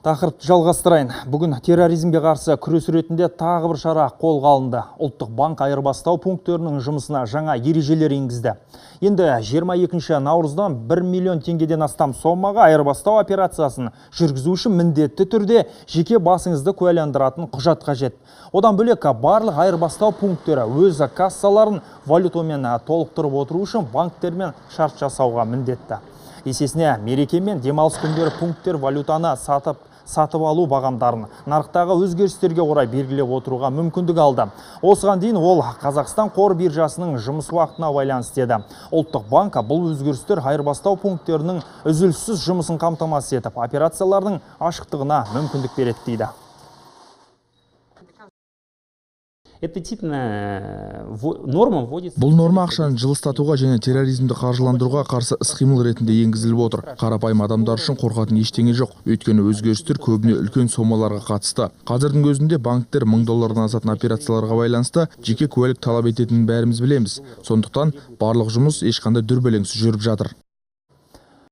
Тақырыпты жалғастырайын. Бүгін терроризмге қарсы күрес ретінде тағы бір шара қолға алынды. Ұлттық банк айырбастау пункттерінің жұмысына жаңа ережелер енгізді. Енді 22 наурыздан 1 миллион теңгеден астам сомаға айырбастау операциясын жүргізу үшін міндетті түрде жеке басыңызды куәландыратын құжат қажет. Одан бөлек барлық айырбастау пункттері өз кассаларын валютамен толықтырып отыру үшін банктермен шарт жасауға міндетті. Есесіне мереке мен демалыс күндері пункттер валютаны сатып алу бағамдарын нарықтағы өзгерістерге орай белгілеп отыруға мүмкіндік алды. Осыған дейін ол Қазақстан қор биржасының жұмыс уақытына байланысты еді. Ұлттық банк бұл өзгерістер айырбастау пункттерінің үзіліссіз жұмысын қамтамасыз етіп, операциялардың ашықтығына мүмкіндік береді дейді. Бұл норма ақшаны жылыстатуға және терроризмді қаржыландыруға қарсы іс-қимыл ретінде енгізіліп отыр. Қарапайым адамдар үшін қорқатын ештеңе жоқ. Өйткені өзгерістер көбіне үлкен сомаларға қатысты. Қазірдің өзінде банктер $1000-дан асатын операцияларға байланысты жеке куәлік талап ететінін бәріміз білеміз. Сондықтан барлық жұмыс ешқандай дүрбелеңсіз жүріп жатыр.